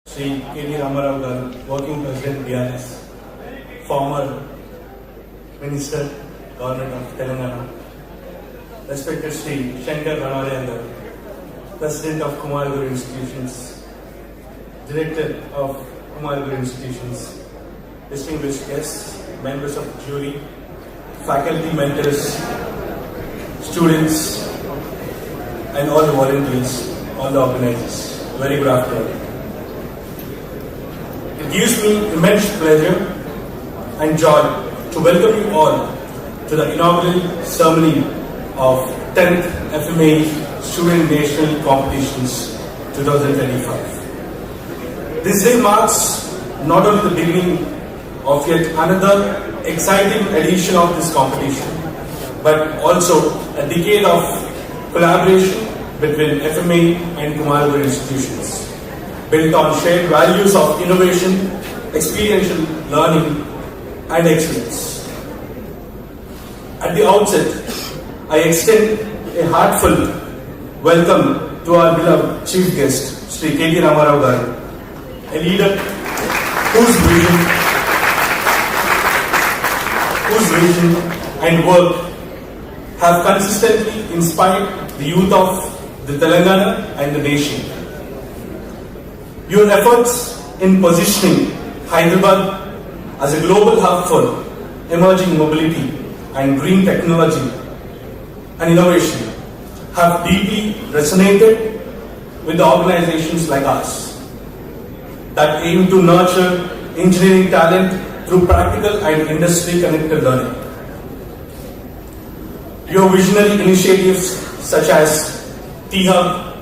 Sri TV Telugu, Working President BRS, former Minister, Government of Telangana, respected Sri Shankar Ranarendra, President of Kumar Guru Institutions, Director of Kumar Guru Institutions, distinguished guests, members of the jury, faculty, mentors, students, and all the volunteers, all the organizers. Very good afternoon. It gives me immense pleasure and joy to welcome you all to the inaugural ceremony of 10th FMA Student National Competitions 2025. This day marks not only the beginning of yet another exciting edition of this competition, but also a decade of collaboration between FMA and Kumar Guru institutions, built on shared values of innovation, experiential learning, and excellence. At the outset, I extend a heartfelt welcome to our beloved chief guest, Sri TV Telugu, a leader whose vision and work have consistently inspired the youth of the Telangana and the nation. Your efforts in positioning Hyderabad as a global hub for emerging mobility and green technology and innovation have deeply resonated with the organizations like us that aim to nurture engineering talent through practical and industry-connected learning. Your visionary initiatives such as T-Hub,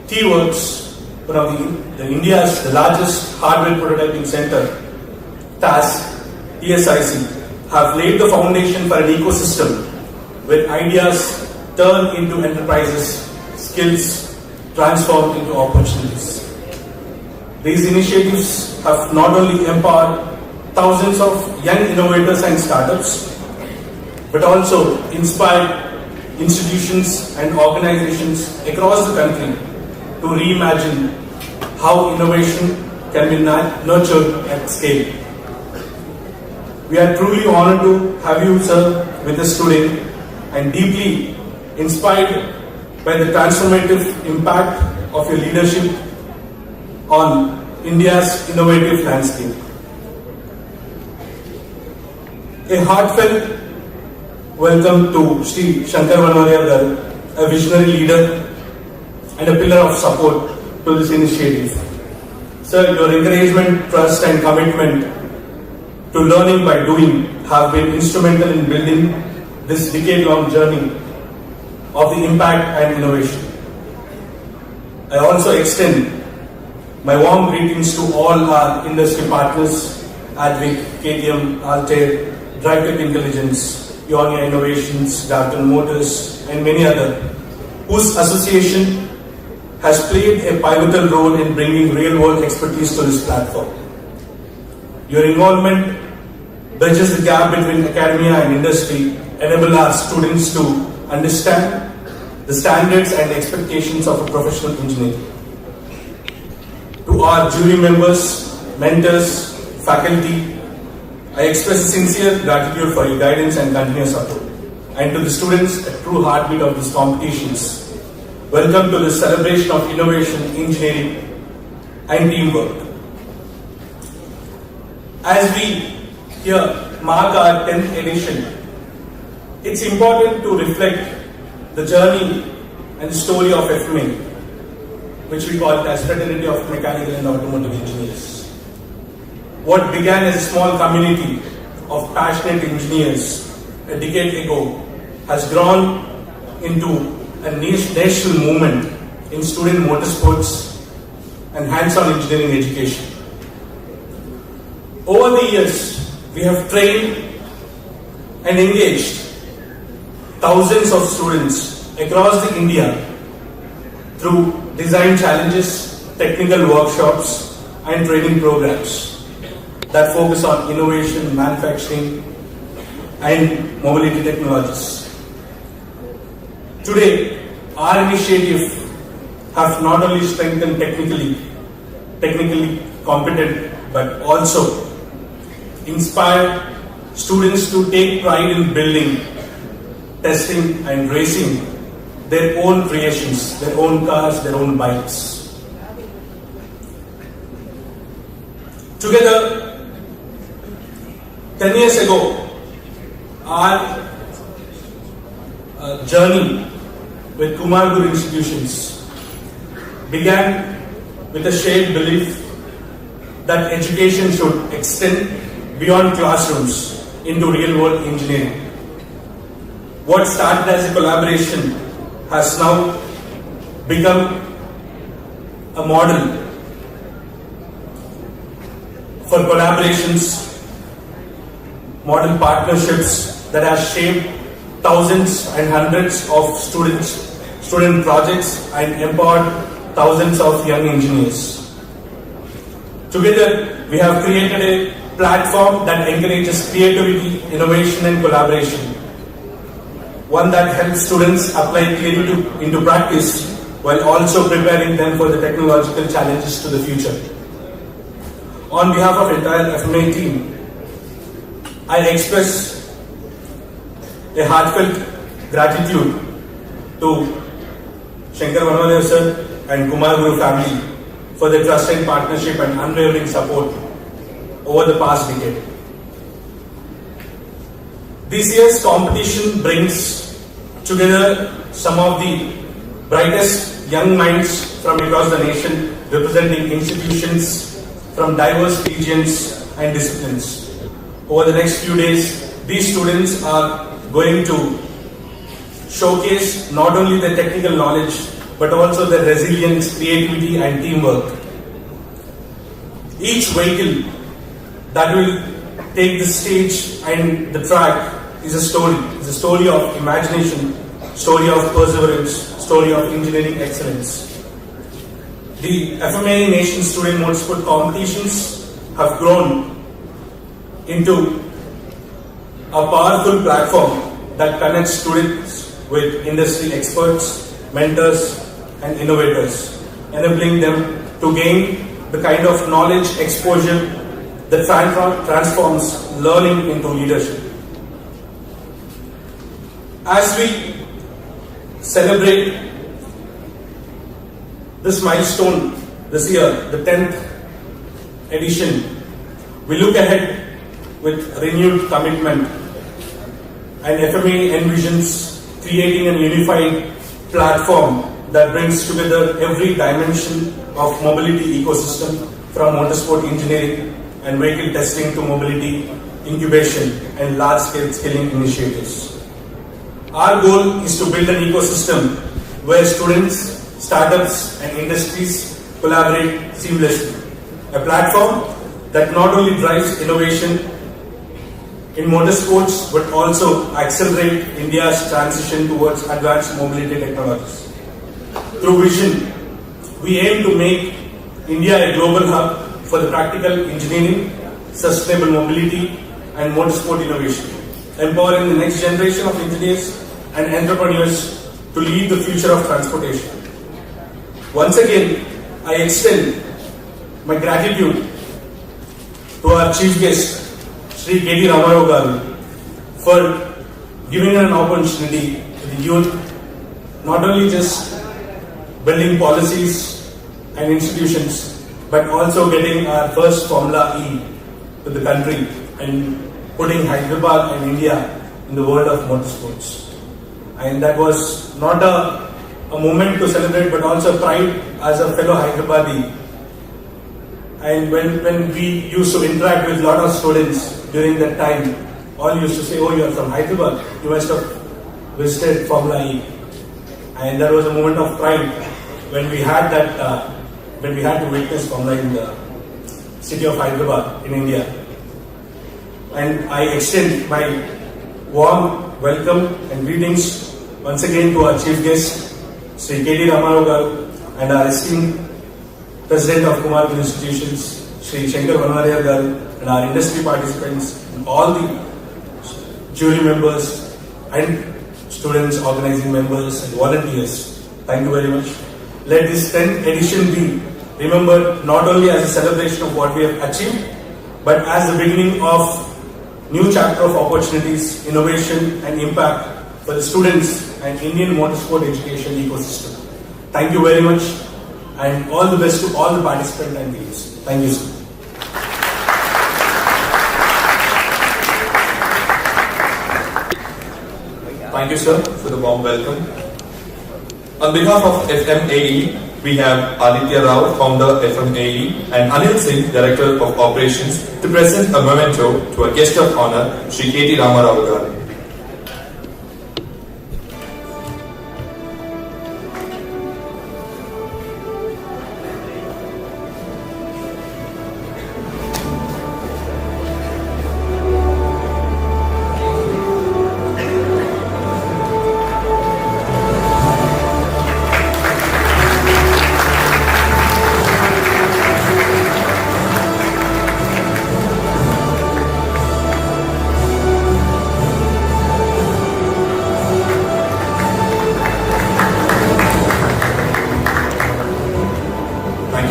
T-Works, one of India's largest hardware prototyping center, TASC, TSIC, have laid the foundation for an ecosystem where ideas turn into enterprises, skills transformed into opportunities. These initiatives have not only empowered thousands of young innovators and startups, but also inspired institutions and organizations across the country to reimagine how innovation can be nurtured at scale. We are truly honored to have you, sir, with us today and deeply inspired by the transformative impact of your leadership on India's innovative landscape. A heartfelt welcome to Sri Shankar Ranarendra, a visionary leader and a pillar of support to this initiative. Sir, your encouragement, trust and commitment to learning by doing have been instrumental in building this decade-long journey of the impact and innovation. I also extend my warm greetings to all our industry partners, Advic, KTM, Altair, DriveTech Intelligence, Ionia Innovations, Darton Motors, and many others, whose association has played a pivotal role in bringing real-world expertise to this platform. Your involvement bridges the gap between academia and industry, enable our students to understand the standards and expectations of a professional engineer. To our jury members, mentors, faculty, I express a sincere gratitude for your guidance and continuous support. And to the students, a true heartbeat of these competitions, welcome to the celebration of innovation, engineering, and teamwork. As we here mark our 10th edition, it's important to reflect the journey and the story of FMA, which we call as Fraternity of Mechanical and Automotive Engineers. What began as a small community of passionate engineers a decade ago has grown into a national movement in student motorsports and hands-on engineering education. Over the years, we have trained and engaged thousands of students across the India through design challenges, technical workshops, and training programs that focus on innovation, manufacturing, and mobility technologies. Today, our initiative have not only strengthened technically technically competent, but also inspire students to take pride in building, testing and racing their own creations, their own cars, their own bikes. Together, 10 years ago, our journey with Kumar Guru institutions began with a shared belief that education should extend beyond classrooms into real-world engineering. What started as a collaboration has now become a model for collaborations, model partnerships that have shaped thousands and hundreds of student projects and empowered thousands of young engineers. Together, we have created a platform that encourages creativity, innovation and collaboration. One that helps students apply theory into practice while also preparing them for the technological challenges to the future. On behalf of entire FMA team, I express a heartfelt gratitude to Shankar Vanwale sir and Kumar Guru family for their trust and partnership and unwavering support over the past decade. This year's competition brings together some of the brightest young minds from across the nation, representing institutions from diverse regions and disciplines. Over the next few days, these students are going to showcase not only their technical knowledge, but also their resilience, creativity and teamwork. Each vehicle that will take the stage and the track is a story. It's a story of imagination, story of perseverance, story of engineering excellence. The FMA Nation Student Motorsport competitions have grown into a powerful platform that connects students with industry experts, mentors and innovators, enabling them to gain the kind of knowledge exposure that transforms learning into leadership. As we celebrate this milestone this year, the 10th edition, we look ahead with renewed commitment, and FMA envisions creating a unified platform that brings together every dimension of mobility ecosystem, from motorsport engineering and vehicle testing to mobility incubation and large-scale scaling initiatives. Our goal is to build an ecosystem where students, startups and industries collaborate seamlessly. A platform that not only drives innovation in motorsports but also accelerate India's transition towards advanced mobility technologies. Through vision, we aim to make India a global hub for the practical engineering, sustainable mobility and motorsport innovation, empowering the next generation of engineers and entrepreneurs to lead the future of transportation. Once again, I extend my gratitude to our chief guest, Sri TV Telugu garu, for giving an opportunity to the youth, not only just building policies and institutions, but also getting our first Formula E to the country and putting Hyderabad and India in the world of motorsports. And that was not a moment to celebrate, but also pride as a fellow Hyderabadi. And when we used to interact with a lot of students during that time, all used to say, "Oh, you are from Hyderabad, you must have visited Formula E." And that was a moment of pride when we had to witness Formula E in the city of Hyderabad in India. And I extend my warm welcome and greetings once again to our chief guest, Sri TV Telugu garu, and our esteemed President of Kumar Guru Institutions, Sri Shankar Vanwale garu, and our industry participants, and all the jury members and students, organizing members and volunteers. Thank you very much. Let this 10th edition be remembered not only as a celebration of what we have achieved, but as the beginning of new chapter of opportunities, innovation and impact for the students and Indian motorsport education ecosystem. Thank you very much and all the best to all the participants and teams. Thank you, sir. Thank you, sir, for the warm welcome. On behalf of FMAE, we have Aditya Rao, founder FMAE, and Anil Singh, Director of Operations, to present a memento to a guest of honor, Shri K.T. Ramarao garu.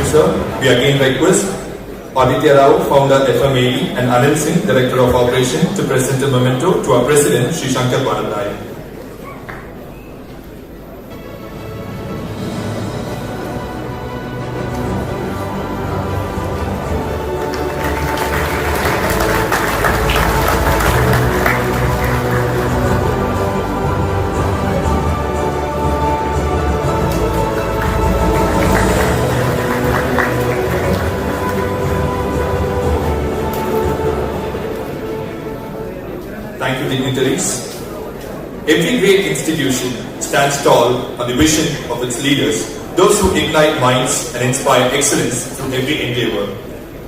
Sir, we again request Aditya Rao, founder FMAE, and Anil Singh, Director of Operations, to present a memento to our President, Sri Shankar Banandaya. Thank you, dignitaries. Every great institution stands tall on the vision of its leaders, those who ignite minds and inspire excellence through every endeavor.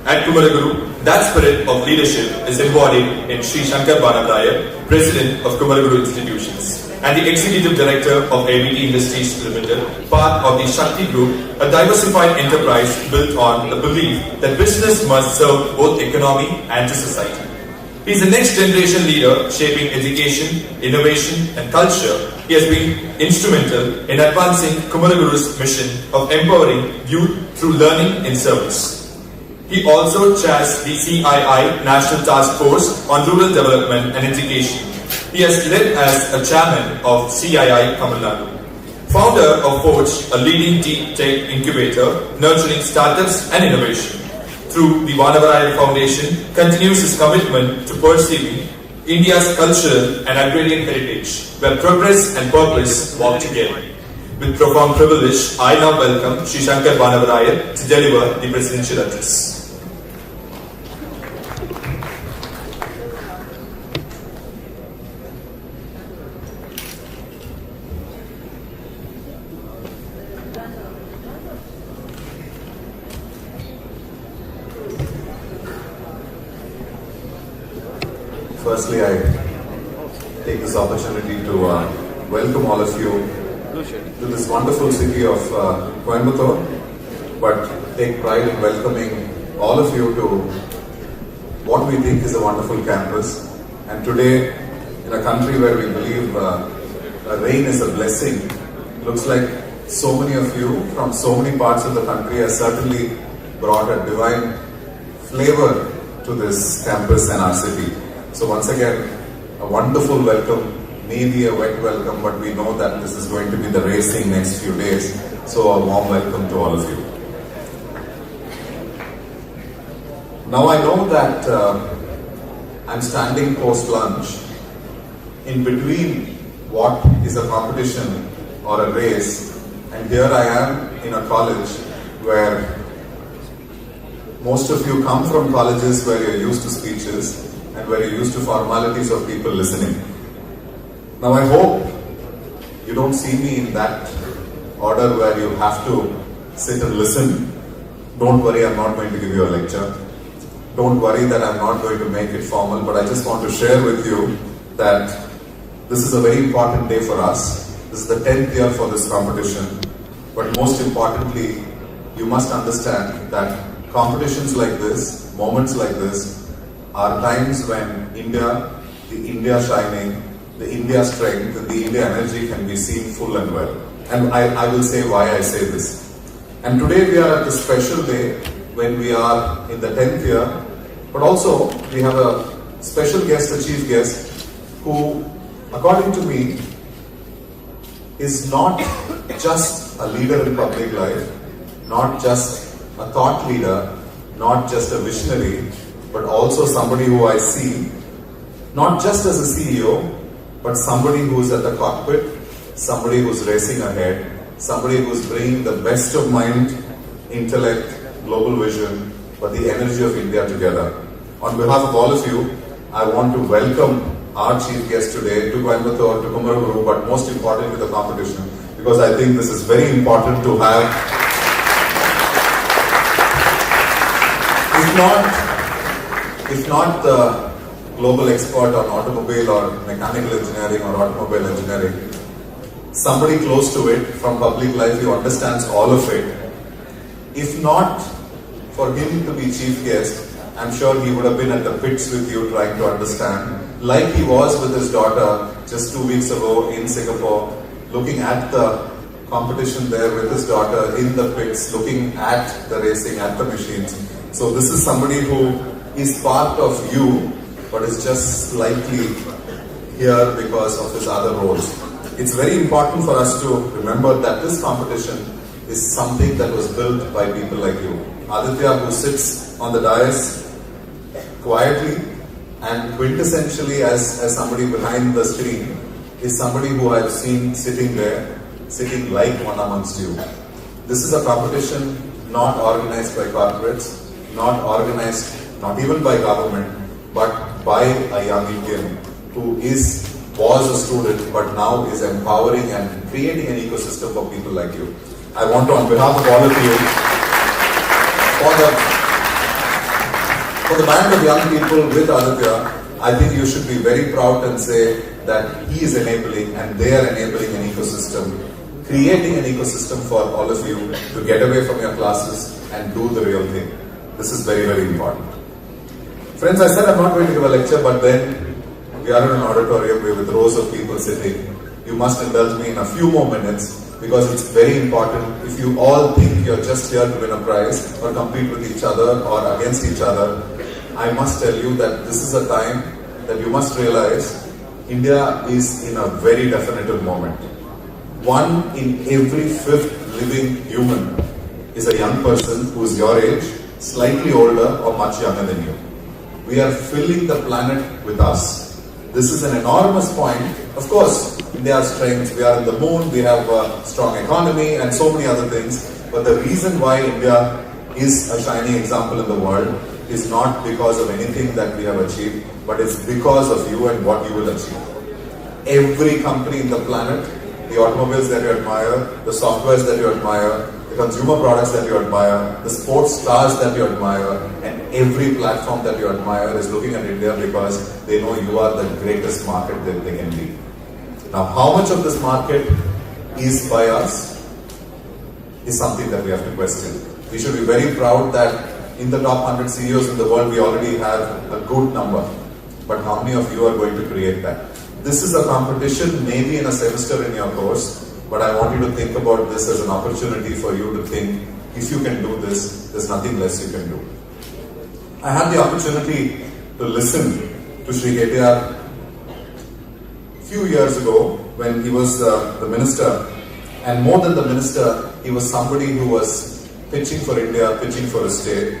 At Kumaraguru, that spirit of leadership is embodied in Sri Shankar Banandaya, President of Kumaraguru Institutions, and the Executive Director of ABT Industries Limited, part of the Shakti Group, a diversified enterprise built on the belief that business must serve both economy and to society. He is the next generation leader shaping education, innovation and culture. He has been instrumental in advancing Kumaraguru's mission of empowering youth through learning and service. He also chairs the CII National Task Force on Rural Development and Education. He has led as a chairman of CII Tamil Nadu. Founder of Forge, a leading deep tech incubator nurturing startups and innovation. Through the Vanavaraya Foundation, continues his commitment to pursuing India's cultural and agrarian heritage, where progress and purpose walk together. With profound privilege, I now welcome Sri Shankar Vanavaraya to deliver the presidential address. Firstly, I take this opportunity to welcome all of you to this wonderful city of Coimbatore, but take pride in welcoming all of you to what we think is a wonderful campus. And today, in a country where we believe rain is a blessing, looks like so many of you from so many parts of the country have certainly brought a divine flavor to this campus and our city. So once again, a wonderful welcome, maybe a wet welcome, but we know that this is going to be the racing next few days. So a warm welcome to all of you. Now I know that I'm standing post-lunch in between what is a competition or a race, and here I am in a college where most of you come from colleges where you're used to speeches and where you're used to formalities of people listening. Now I hope you don't see me in that order where you have to sit and listen. Don't worry, I'm not going to give you a lecture. Don't worry that I'm not going to make it formal, but I just want to share with you that this is a very important day for us. This is the 10th year for this competition. But most importantly, you must understand that competitions like this, moments like this, are times when India, the India shining, the India strength, and the India energy can be seen full and well. And I will say why I say this. And today we are at this special day when we are in the 10th year, but also we have a special guest, a chief guest, who, according to me, is not just a leader in public life, not just a thought leader, not just a visionary, but also somebody who I see, not just as a CEO, but somebody who's at the cockpit, somebody who's racing ahead, somebody who's bringing the best of mind, intellect, global vision, but the energy of India together. On behalf of all of you, I want to welcome our chief guest today to Coimbatore, to Kumaraguru, but most importantly the competition, because I think this is very important to have. If not the global expert on automobile or mechanical engineering or automobile engineering, somebody close to it from public life who understands all of it. If not for him to be chief guest, I'm sure he would have been at the pits with you trying to understand, like he was with his daughter just 2 weeks ago in Singapore, looking at the competition there with his daughter in the pits, looking at the racing, at the machines. So this is somebody who is part of you, but is just slightly here because of his other roles. It's very important for us to remember that this competition is something that was built by people like you. Aditya, who sits on the dais quietly and quintessentially as somebody behind the screen, is somebody who I've seen sitting there, sitting like one amongst you. This is a competition not organized by corporates, not organized, not even by government, but by a young Indian who was a student but now is empowering and creating an ecosystem for people like you. I want to, on behalf of all of you, for the band of young people with Aditya, I think you should be very proud and say that he is enabling and they are enabling an ecosystem, creating an ecosystem for all of you to get away from your classes and do the real thing. This is very, very important. Friends, I said I'm not going to give a lecture, but then we are in an auditorium with rows of people sitting. You must indulge me in a few more minutes because it's very important. If you all think you're just here to win a prize or compete with each other or against each other, I must tell you that this is a time that you must realize India is in a very definitive moment. 1 in every 5th living human is a young person who's your age, slightly older or much younger than you. We are filling the planet with us. This is an enormous point. Of course, India has strengths. We are in the moon, we have a strong economy and so many other things. But the reason why India is a shining example in the world is not because of anything that we have achieved, but it's because of you and what you will achieve. Every company in the planet, the automobiles that you admire, the softwares that you admire, the consumer products that you admire, the sports stars that you admire, and every platform that you admire is looking at India because they know you are the greatest market that they can be. Now, how much of this market is by us is something that we have to question. We should be very proud that in the top 100 CEOs in the world, we already have a good number. But how many of you are going to create that? This is a competition, maybe in a semester in your course, but I want you to think about this as an opportunity for you to think, if you can do this, there's nothing less you can do. I had the opportunity to listen to Sri KTR a few years ago when he was the minister, and more than the minister, he was somebody who was pitching for India, pitching for a state.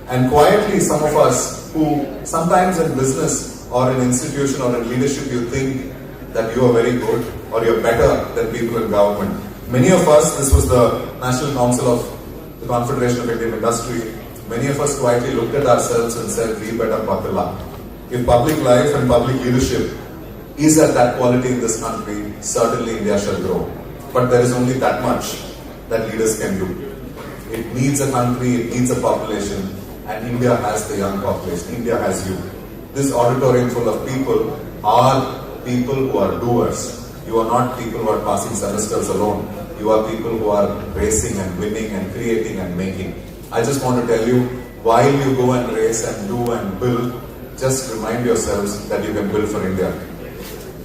And quietly, some of us who sometimes in business or in institution or in leadership, you think that you are very good or you're better than people in government. Many of us, this was the National Council of the Confederation of Indian Industry, many of us quietly looked at ourselves and said, we better buckle up. If public life and public leadership is at that quality in this country, certainly India shall grow. But there is only that much that leaders can do. It needs a country, it needs a population, and India has the young population, India has you. This auditorium full of people are people who are doers. You are not people who are passing semesters alone. You are people who are racing and winning and creating and making. I just want to tell you, while you go and race and do and build, just remind yourselves that you can build for India.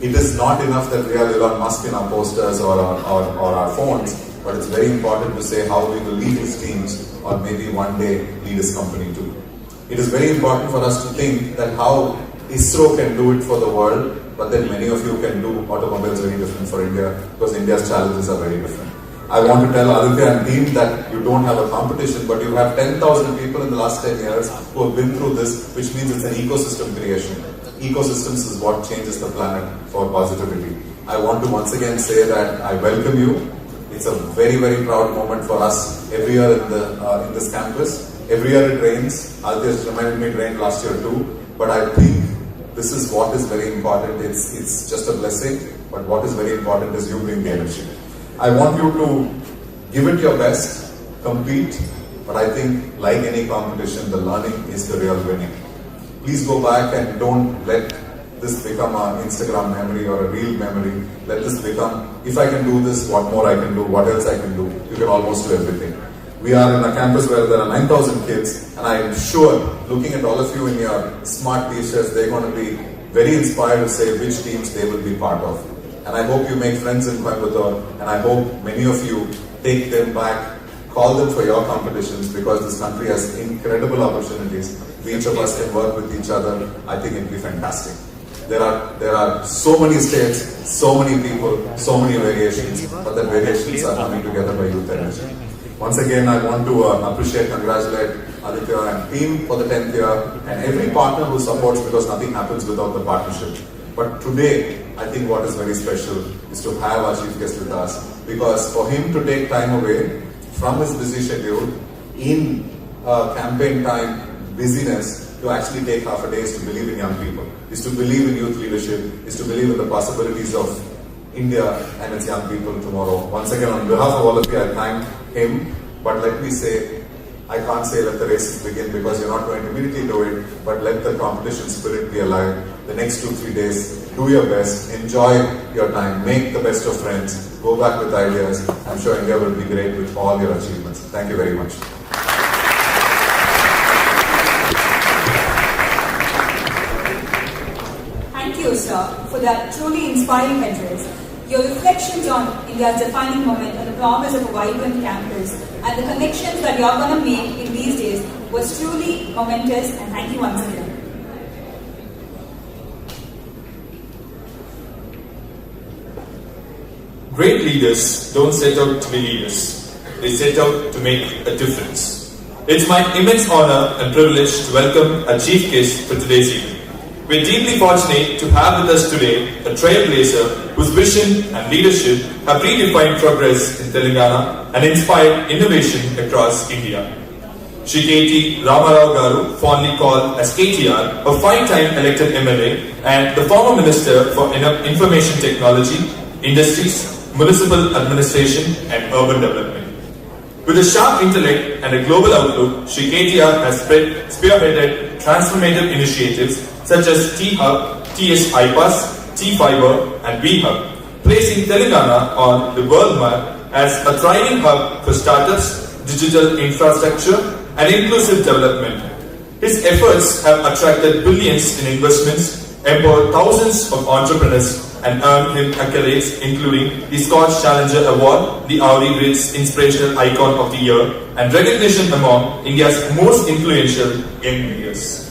It is not enough that we have Elon Musk in our posters or our phones. but it's very important to say how we will lead his teams or maybe one day lead his company too. It is very important for us to think that how ISRO can do it for the world, but then many of you can do automobiles very different for India, because India's challenges are very different. I want to tell Aditya and team that you don't have a competition, but you have 10,000 people in the last 10 years who have been through this, which means it's an ecosystem creation. Ecosystems is what changes the planet for positivity. I want to once again say that I welcome you. It's a very, very proud moment for us every year in this campus. Every year it rains. Aditya has reminded me it rained last year too. But I think this is what is very important. It's just a blessing, but what is very important is you bring the energy. I want you to give it your best, compete, but I think like any competition, the learning is the real winning. Please go back and don't let this become an Instagram memory or a real memory. Let this become, if I can do this, what more I can do, what else I can do. You can almost do everything. We are in a campus where there are 9,000 kids, and I am sure, looking at all of you in your smart t-shirts, they're going to be very inspired to say which teams they will be part of. And I hope you make friends in Coimbatore, and I hope many of you take them back, call them for your competitions, because this country has incredible opportunities. Each of us can work with each other. I think it'll be fantastic. There are so many states, so many people, so many variations, but the variations are coming together by youth energy. Once again, I want to appreciate, congratulate Aditya and team for the 10th year, and every partner who supports, because nothing happens without the partnership. But today, I think what is very special is to have our chief guest with us, because for him to take time away from his busy schedule in campaign time busyness to actually take half a day is to believe in young people, is to believe in youth leadership, is to believe in the possibilities of India and its young people tomorrow. Once again, on behalf of all of you, I thank him, but let me say, I can't say let the races begin, because you're not going to immediately do it, but let the competition spirit be alive. The next 2-3 days, do your best, enjoy your time, make the best of friends, go back with ideas. I'm sure India will be great with all your achievements. Thank you very much. Thank you, sir, for that truly inspiring address. Your reflections on India's defining moment and the promise of a vibrant campus and the connections that you're going to make in these days was truly momentous, and thank you once again. Great leaders don't set out to be leaders. They set out to make a difference. It's my immense honor and privilege to welcome our chief guest for today's evening. We're deeply fortunate to have with us today a trailblazer whose vision and leadership have redefined progress in Telangana and inspired innovation across India. Shri K.T. Ramarao Garu, fondly called as KTR, a 5-time elected MLA and the former Minister for Information Technology, Industries, Municipal Administration and Urban Development. With a sharp intellect and a global outlook, Shri KTR has spearheaded transformative initiatives such as T-Hub, TS iPass, T-Fiber and V-Hub, placing Telangana on the world map as a thriving hub for startups, digital infrastructure and inclusive development. His efforts have attracted billions in investments, empowered thousands of entrepreneurs and earned him accolades including the Scotch Challenger Award, the Audi Grids Inspirational Icon of the Year and recognition among India's most influential young leaders.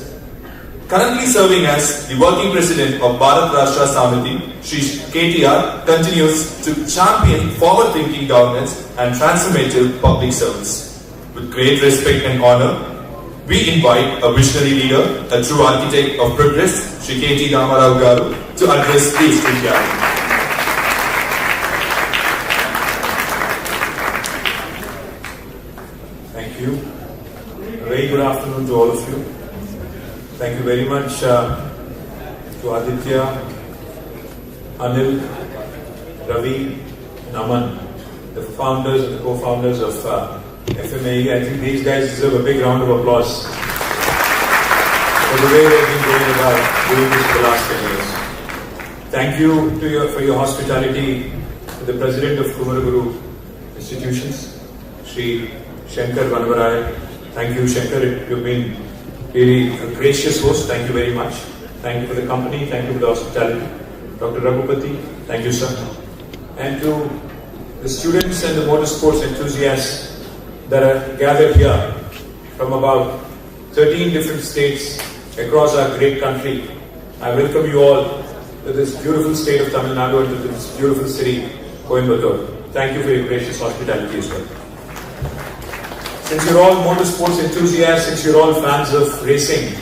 Currently serving as the working president of Bharat Rashtra Samiti, Shri KTR continues to champion forward-thinking governance and transformative public service. With great respect and honor, we invite a visionary leader, a true architect of progress, Shri K.T. Ramarao Garu, to address the esteemed gathering. Thank you. A very good afternoon to all of you. Thank you very much to Aditya, Anil, Ravi, and Aman, the founders and the co-founders of FMAE. I think these guys deserve a big round of applause for the way they've been going about doing this for the last 10 years. Thank you for your hospitality to the President of Kumaraguru Institutions, Sri Shankar Vanavaraya. Thank you, Shankar. You've been really a gracious host. Thank you very much. Thank you for the company. Thank you for the hospitality. Dr. Raghupati, thank you, sir. And to the students and the motorsports enthusiasts that are gathered here from about 13 different states across our great country. I welcome you all to this beautiful state of Tamil Nadu and to this beautiful city, Coimbatore. Thank you for your gracious hospitality as well. Since you're all motorsports enthusiasts, since you're all fans of racing,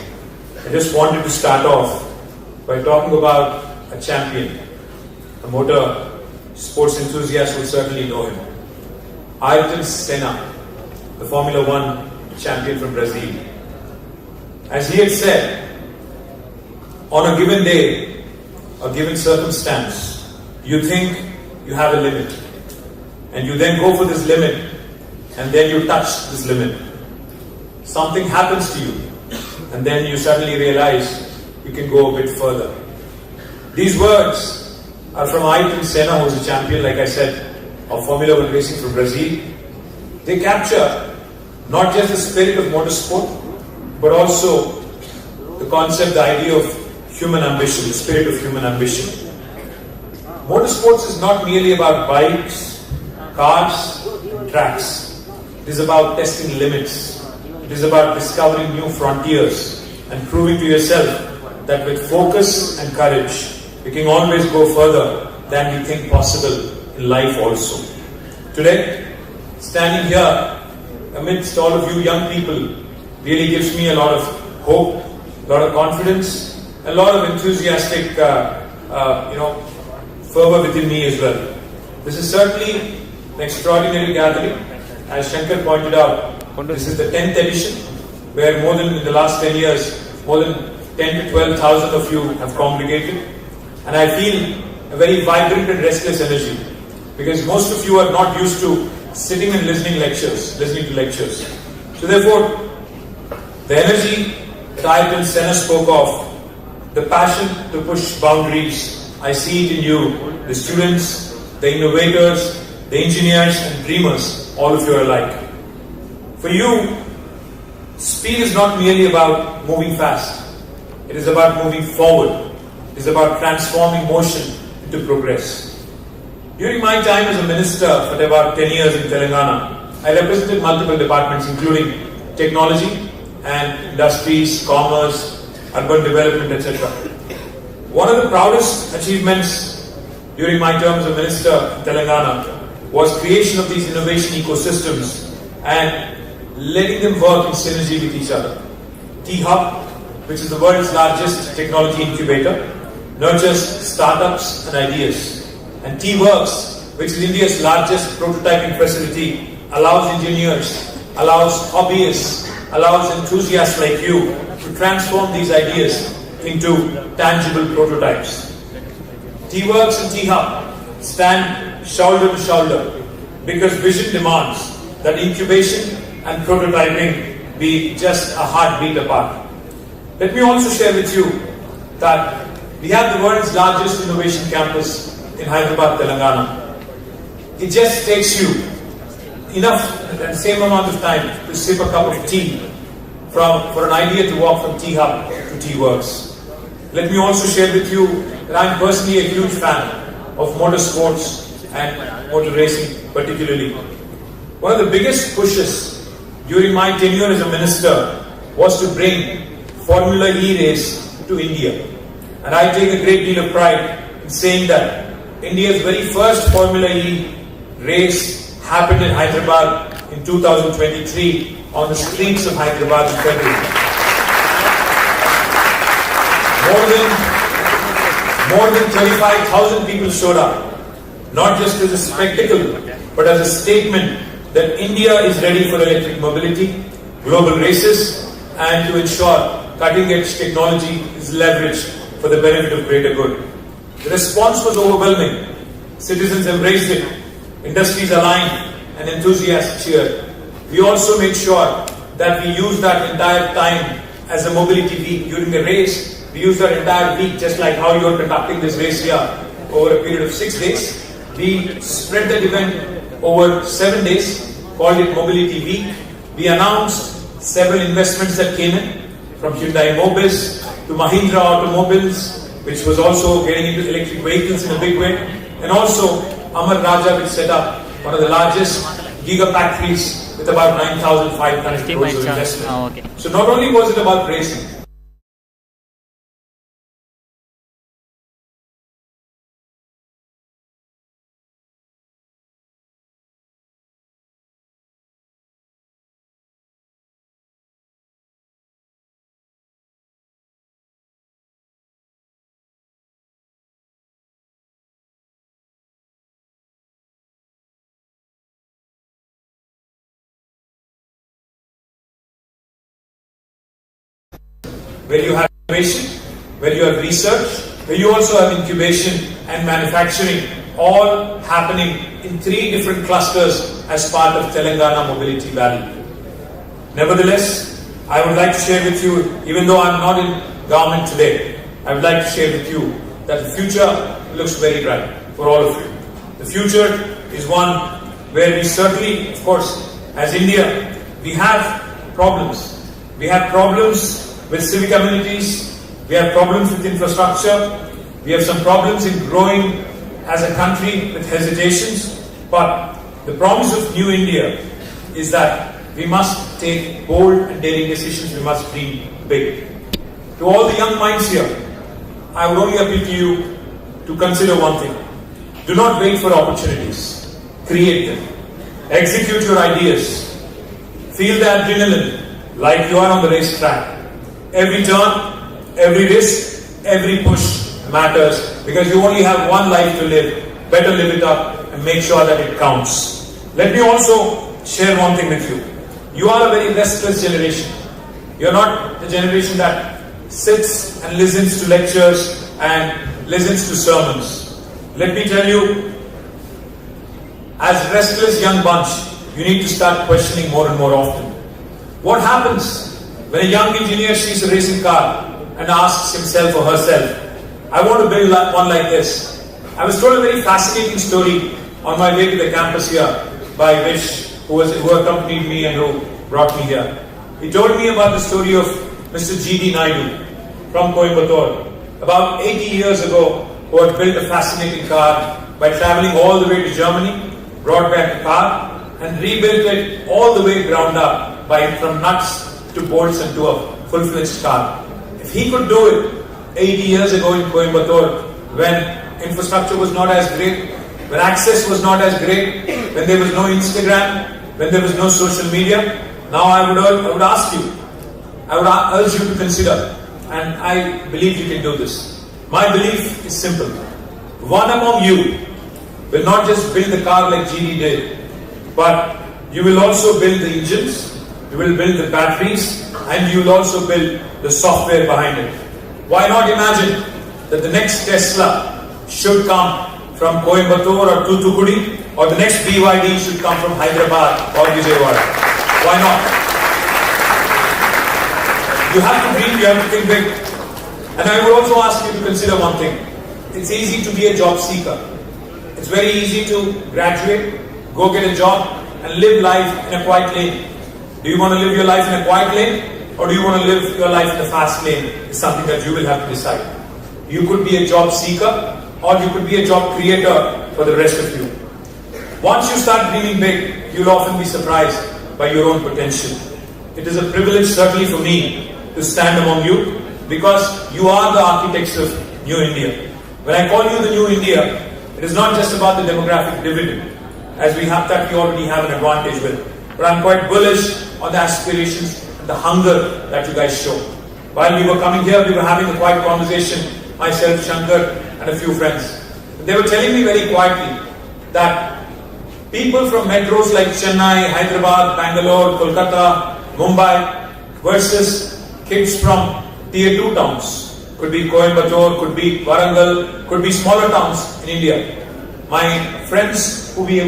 I just wanted to start off by talking about a champion. A motor sports enthusiast will certainly know him. Ayrton Senna, the Formula One champion from Brazil. As he had said, on a given day, a given circumstance, you think you have a limit. And you then go for this limit, and then you touch this limit. Something happens to you, and then you suddenly realize you can go a bit further. These words are from Ayrton Senna, who is a champion, like I said, of Formula One racing from Brazil. They capture not just the spirit of motorsport, but also the concept, the idea of human ambition, the spirit of human ambition. Motorsports is not merely about bikes, cars, tracks. It is about testing limits. It is about discovering new frontiers and proving to yourself that with focus and courage, you can always go further than you think possible in life also. Today, standing here amidst all of you young people really gives me a lot of hope, a lot of confidence, a lot of enthusiastic, fervor within me as well. This is certainly an extraordinary gathering. As Shankar pointed out, this is the 10th edition, where more than in the last 10 years, more than 10 to 12,000 of you have congregated. And I feel a very vibrant and restless energy, because most of you are not used to sitting and listening to lectures. So therefore, the energy that Ayrton Senna spoke of, the passion to push boundaries, I see it in you, the students, the innovators, the engineers and dreamers, all of you are alike. For you, speed is not merely about moving fast. It is about moving forward. It is about transforming motion into progress. During my time as a minister for about 10 years in Telangana, I represented multiple departments including technology and industries, commerce, urban development, etc. One of the proudest achievements during my term as a minister in Telangana was creation of these innovation ecosystems and letting them work in synergy with each other. T-Hub, which is the world's largest technology incubator, nurtures startups and ideas. And T-Works, which is India's largest prototyping facility, allows engineers, allows hobbyists, allows enthusiasts like you to transform these ideas into tangible prototypes. T-Works and T-Hub stand shoulder to shoulder because vision demands that incubation and prototyping be just a heartbeat apart. Let me also share with you that we have the world's largest innovation campus in Hyderabad, Telangana. It just takes you enough and same amount of time to sip a cup of tea for an idea to walk from T-Hub to T-Works. Let me also share with you that I'm personally a huge fan of motorsports and motor racing particularly. One of the biggest pushes during my tenure as a minister was to bring Formula E race to India. And I take a great deal of pride in saying that India's very first Formula E race happened in Hyderabad in 2023 on the streets of Hyderabad in February. More than 35,000 people showed up, not just as a spectacle, but as a statement that India is ready for electric mobility, global races, and to ensure cutting-edge technology is leveraged for the benefit of greater good. The response was overwhelming. Citizens embraced it, industries aligned, and enthusiasts cheered. We also made sure that we used that entire time as a mobility week. During the race, we used that entire week, just like how you are conducting this race here, over a period of 6 days. We spread that event over 7 days, called it Mobility Week. We announced several investments that came in, from Hyundai Mobis to Mahindra Automobiles, which was also getting into electric vehicles in a big way, and also Amar Raja, which set up one of the largest gigafactories with about 9,500 crores of investment. Okay. So not only was it about racing, where you have innovation, where you have research, where you also have incubation and manufacturing, all happening in 3 different clusters as part of Telangana Mobility Valley. Nevertheless, I would like to share with you, even though I'm not in government today, I would like to share with you that the future looks very bright for all of you. The future is one where we certainly, of course, as India, we have problems. We have problems with civic amenities, we have problems with infrastructure, we have some problems in growing as a country with hesitations, but the promise of New India is that we must take bold and daring decisions, we must dream big. To all the young minds here, I would only appeal to you to consider one thing. Do not wait for opportunities, create them. Execute your ideas. Feel the adrenaline like you are on the racetrack. Every turn, every risk, every push matters because you only have one life to live. Better live it up and make sure that it counts. Let me also share one thing with you. You are a very restless generation. You are not the generation that sits and listens to lectures and listens to sermons. Let me tell you, as restless young bunch, you need to start questioning more and more often. What happens when a young engineer sees a racing car and asks himself or herself, I want to build one like this? I was told a very fascinating story on my way to the campus here by Vish, who accompanied me and who brought me here. He told me about the story of Mr. G.D. Naidu from Coimbatore, about 80 years ago, who had built a fascinating car by traveling all the way to Germany, brought back a car, and rebuilt it all the way ground up from nuts to bolts and to a full-fledged car. If he could do it 80 years ago in Coimbatore, when infrastructure was not as great, when access was not as great, when there was no Instagram, when there was no social media, now I would ask you, I would urge you to consider, and I believe you can do this. My belief is simple. One among you will not just build the car like GD did, but you will also build the engines, you will build the batteries, and you will also build the software behind it. Why not imagine that the next Tesla should come from Coimbatore or Toothukudi, or the next BYD should come from Hyderabad or Vijayawada? Why not? You have to dream, you have to think big. And I would also ask you to consider one thing. It's easy to be a job seeker. It's very easy to graduate, go get a job, and live life in a quiet lane. Do you want to live your life in a quiet lane, or do you want to live your life in a fast lane? It's something that you will have to decide. You could be a job seeker, or you could be a job creator for the rest of you. Once you start dreaming big, you'll often be surprised by your own potential. It is a privilege, certainly for me, to stand among you, because you are the architects of New India. When I call you the New India, it is not just about the demographic dividend, as we already have an advantage with, but I'm quite bullish on the aspirations and the hunger that you guys show. While we were coming here, we were having a quiet conversation, myself, Shankar, and a few friends. They were telling me very quietly that people from metros like Chennai, Hyderabad, Bangalore, Kolkata, Mumbai versus kids from tier 2 towns, could be Coimbatore, could be Warangal, could be smaller towns in India. My friends when we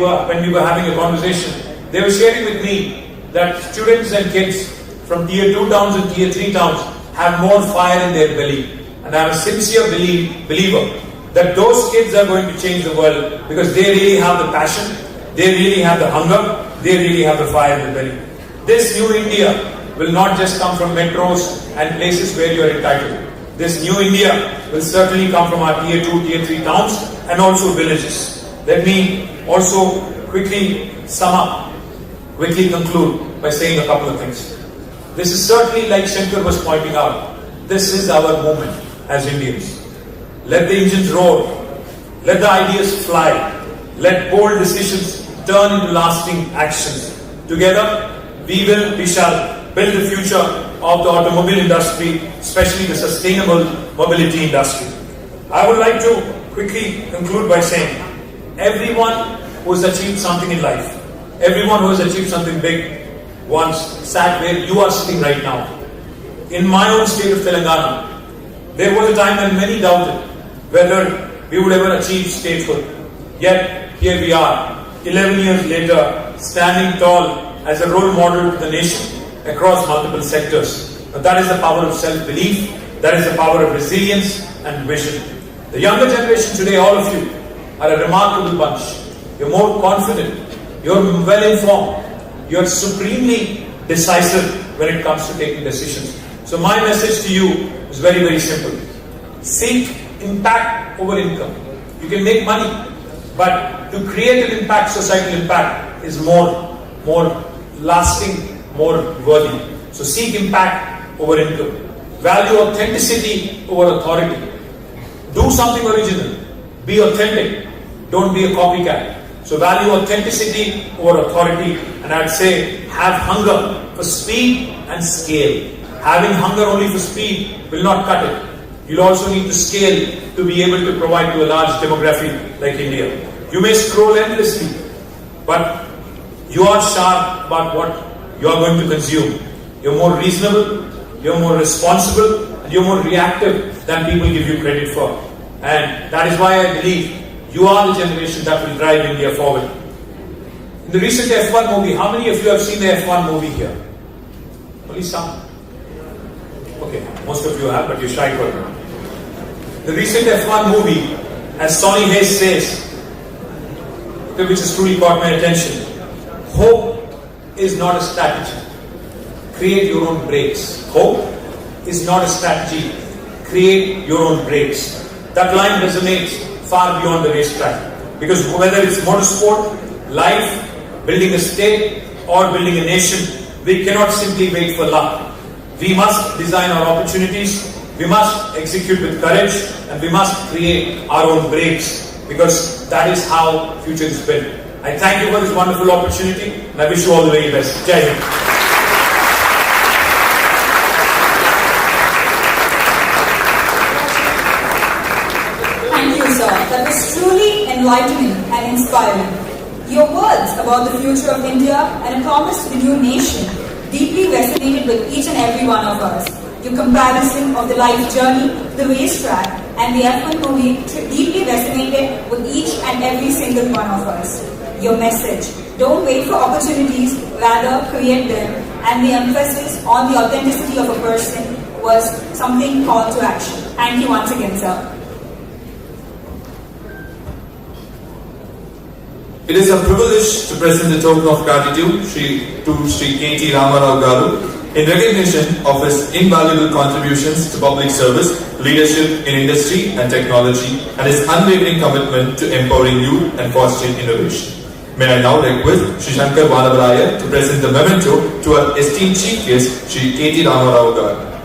were having a conversation, they were sharing with me that students and kids from tier 2 towns and tier 3 towns have more fire in their belly. And I'm a sincere believer that those kids are going to change the world because they really have the passion, they really have the hunger, they really have the fire in the belly. This new India will not just come from metros and places where you are entitled. This new India will certainly come from our tier 2, tier 3 towns and also villages. Let me also quickly sum up, quickly conclude by saying a couple of things. This is certainly, like Shankar was pointing out, this is our moment as Indians. Let the engines roar, let the ideas fly, let bold decisions turn into lasting actions. Together, we shall build the future of the automobile industry, especially the sustainable mobility industry. I would like to quickly conclude by saying, everyone who has achieved something in life, everyone who has achieved something big, once sat where you are sitting right now. In my own state of Telangana, there was a time when many doubted whether we would ever achieve statehood. Yet, here we are, 11 years later, standing tall as a role model to the nation across multiple sectors. But that is the power of self-belief, that is the power of resilience and vision. The younger generation today, all of you, are a remarkable bunch. You're more confident, you're well-informed, you're supremely decisive when it comes to taking decisions. So my message to you is very, very simple. Seek impact over income. You can make money, but to create an impact, societal impact, is more lasting, more worthy. So seek impact over income. Value authenticity over authority. Do something original. Be authentic. Don't be a copycat. So value authenticity over authority. And I'd say have hunger for speed and scale. Having hunger only for speed will not cut it. You'll also need to scale to be able to provide to a large demography like India. You may scroll endlessly, but you are sharp about what you are going to consume. You're more reasonable, you're more responsible, and you're more reactive than people give you credit for. And that is why I believe you are the generation that will drive India forward. In the recent F1 movie, how many of you have seen the F1 movie here? Only some. Okay, most of you have, but you're shy for now. The recent F1 movie, as Sonny Hayes says, which has truly caught my attention, hope is not a strategy. Create your own brakes. Hope is not a strategy. Create your own brakes. That line resonates far beyond the racetrack. Because whether it's motorsport, life, building a state, or building a nation, we cannot simply wait for luck. We must design our opportunities, we must execute with courage, and we must create our own brakes, because that is how future is built. I thank you for this wonderful opportunity, and I wish you all the very best. Jai Hind. Thank you, sir. That was truly enlightening and inspiring. Your words about the future of India and a promise to the new nation deeply resonated with each and every one of us. Your comparison of the life journey, the racetrack, and the F1 movie deeply resonated with each and every single one of us. Your message, don't wait for opportunities, rather create them, and the emphasis on the authenticity of a person was something called to action. Thank you once again, sir. It is a privilege to present a token of gratitude to Sri K.T. Ramarao Garu in recognition of his invaluable contributions to public service, leadership in industry and technology, and his unwavering commitment to empowering youth and fostering innovation. May I now request Sri Shankar Vanavaraya to present the memento to our esteemed chief guest, Sri K.T. Ramarao Garu.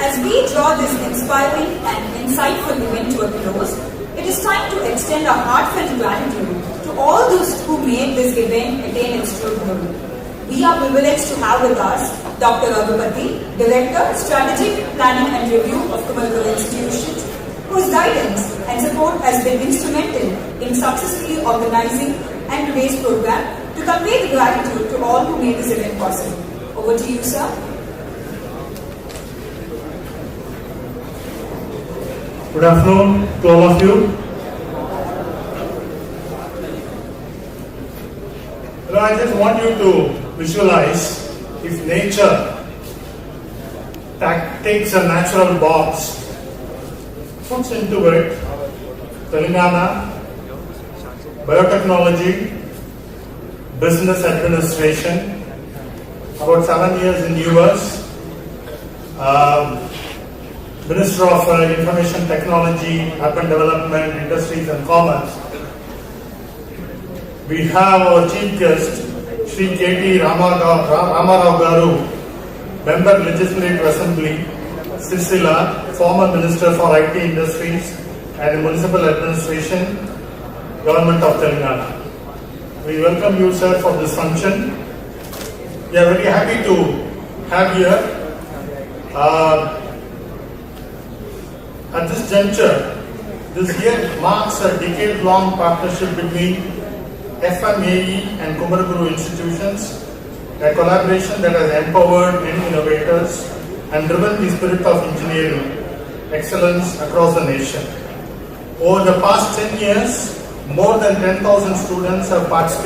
As we draw this inspiring and insightful event to a close, it is time to extend our heartfelt gratitude to all those who made this event attain its true glory. We are privileged to have with us Dr. Raghupati, Director, Strategic Planning and Review of Commercial Institutions, whose guidance and support has been instrumental in successfully organizing and today's program to convey the gratitude to all who made this event possible. Over to you, sir. Good afternoon to all of you. I just want you to visualize if nature takes a natural box, puts into it Telangana, biotechnology, business administration, about 7 years in US, Minister of Information Technology, Urban Development, Industries and Commerce. We have our chief guest, Sri K.T. Ramarao Garu, Member Legislative Assembly, Sisila, former Minister for IT Industries and Municipal Administration, Government of Telangana. We welcome you, sir, for this function. We are very happy to have you here. At this juncture, this year marks a decade-long partnership between FMAE and Kumaraguru institutions, a collaboration that has empowered young innovators and driven the spirit of engineering excellence across the nation. Over the past 10 years, more than 10,000 students have participated